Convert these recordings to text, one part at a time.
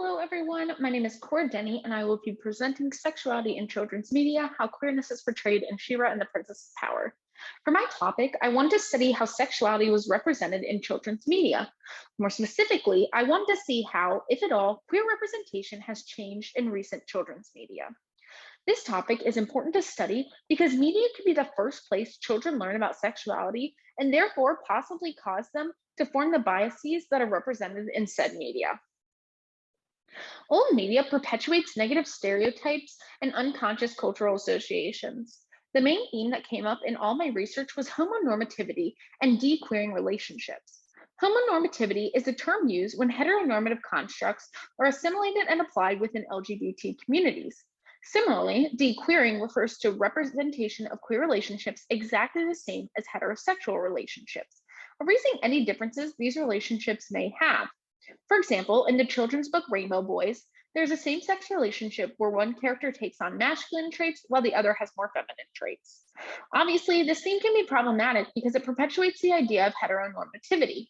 Hello, everyone. My name is Cora Denny, and I will be presenting Sexuality in Children's Media, How Queerness is Portrayed in She-Ra and the Princess of Power. For my topic, I want to study how sexuality was represented in children's media. More specifically, I want to see how, if at all, queer representation has changed in recent children's media. This topic is important to study because media could be the first place children learn about sexuality and therefore possibly cause them to form the biases that are represented in said media. Old media perpetuates negative stereotypes and unconscious cultural associations. The main theme that came up in all my research was homonormativity and de-queering relationships. Homonormativity is a term used when heteronormative constructs are assimilated and applied within LGBT communities. Similarly, de-queering refers to representation of queer relationships exactly the same as heterosexual relationships, erasing any differences these relationships may have. For example, in the children's book Rainbow Boys, there's a same-sex relationship where one character takes on masculine traits while the other has more feminine traits. Obviously, this theme can be problematic because it perpetuates the idea of heteronormativity.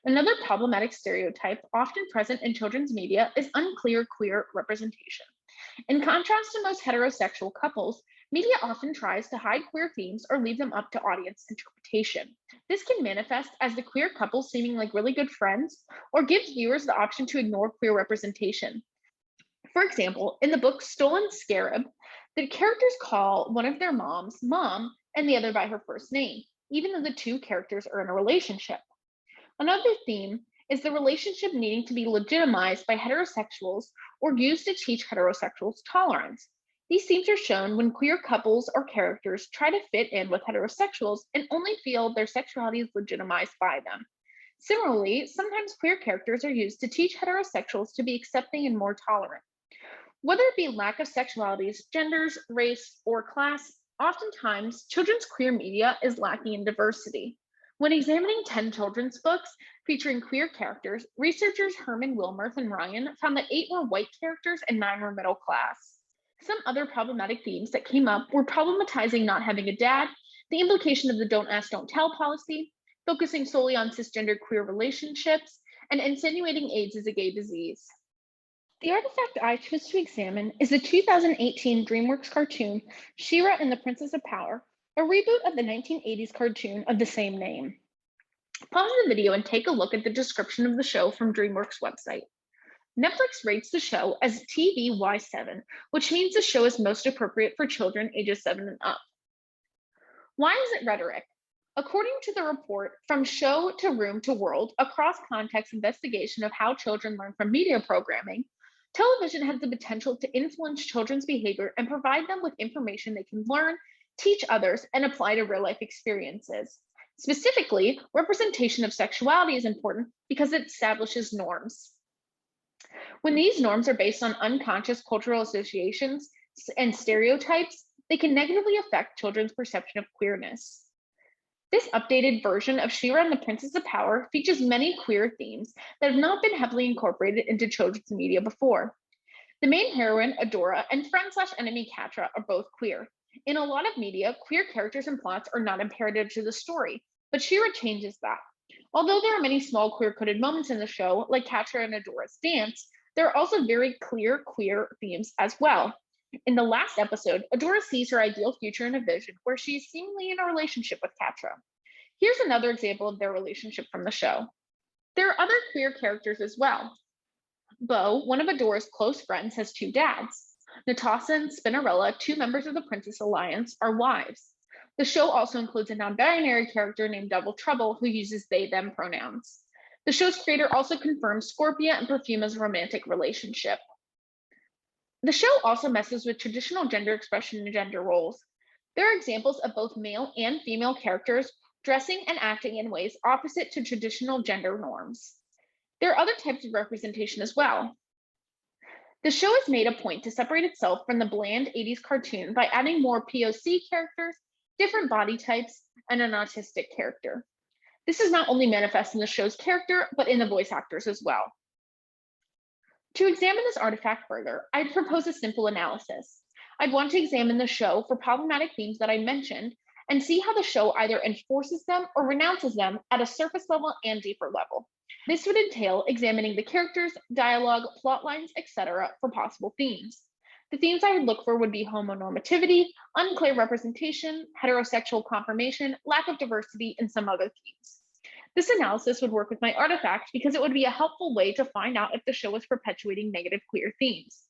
Another problematic stereotype often present in children's media is unclear queer representation. In contrast to most heterosexual couples, media often tries to hide queer themes or leave them up to audience interpretation. This can manifest as the queer couple seeming like really good friends, or gives viewers the option to ignore queer representation. For example, in the book Stolen Scarab, the characters call one of their moms Mom and the other by her first name, even though the two characters are in a relationship. Another theme is the relationship needing to be legitimized by heterosexuals or used to teach heterosexuals tolerance. These themes are shown when queer couples or characters try to fit in with heterosexuals and only feel their sexuality is legitimized by them. Similarly, sometimes queer characters are used to teach heterosexuals to be accepting and more tolerant. Whether it be lack of sexualities, genders, race, or class, oftentimes children's queer media is lacking in diversity. When examining 10 children's books featuring queer characters, researchers Herman Wilmarth and Ryan found that 8 were white characters and 9 were middle class. Some other problematic themes that came up were problematizing not having a dad, the implication of the don't ask, don't tell policy, focusing solely on cisgender queer relationships, and insinuating AIDS is a gay disease. The artifact I chose to examine is the 2018 DreamWorks cartoon, She-Ra and the Princess of Power, a reboot of the 1980s cartoon of the same name. Pause the video and take a look at the description of the show from DreamWorks' website. Netflix rates the show as TVY7, which means the show is most appropriate for children ages 7 and up. Why is it rhetoric? According to the report, From Show to Room to World, a cross-context investigation of how children learn from media programming, television has the potential to influence children's behavior and provide them with information they can learn, teach others, and apply to real-life experiences. Specifically, representation of sexuality is important because it establishes norms. When these norms are based on unconscious cultural associations and stereotypes, they can negatively affect children's perception of queerness. This updated version of She-Ra and the Princess of Power features many queer themes that have not been heavily incorporated into children's media before. The main heroine, Adora, and friend/enemy Catra are both queer. In a lot of media, queer characters and plots are not imperative to the story, but She-Ra changes that. Although there are many small queer-coded moments in the show, like Catra and Adora's dance, there are also very clear queer themes as well. In the last episode, Adora sees her ideal future in a vision where she is seemingly in a relationship with Catra. Here's another example of their relationship from the show. There are other queer characters as well. Bo, one of Adora's close friends, has 2 dads. Natasha and Spinnerella, 2 members of the Princess Alliance, are wives. The show also includes a non-binary character named Double Trouble who uses they/them pronouns. The show's creator also confirms Scorpia and Perfuma's romantic relationship. The show also messes with traditional gender expression and gender roles. There are examples of both male and female characters dressing and acting in ways opposite to traditional gender norms. There are other types of representation as well. The show has made a point to separate itself from the bland 80s cartoon by adding more POC characters, different body types, and an autistic character. This is not only manifest in the show's character, but in the voice actors as well. To examine this artifact further, I'd propose a simple analysis. I'd want to examine the show for problematic themes that I mentioned and see how the show either enforces them or renounces them at a surface level and deeper level. This would entail examining the characters, dialogue, plot lines, etc. for possible themes. The themes I would look for would be homonormativity, unclear representation, heterosexual confirmation, lack of diversity, and some other themes. This analysis would work with my artifact because it would be a helpful way to find out if the show is perpetuating negative queer themes.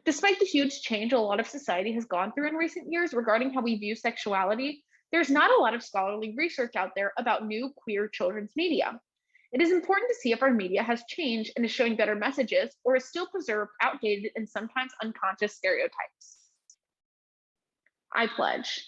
Despite the huge change a lot of society has gone through in recent years regarding how we view sexuality, there's not a lot of scholarly research out there about new queer children's media. It is important to see if our media has changed and is showing better messages or is still preserved outdated and sometimes unconscious stereotypes. I pledge.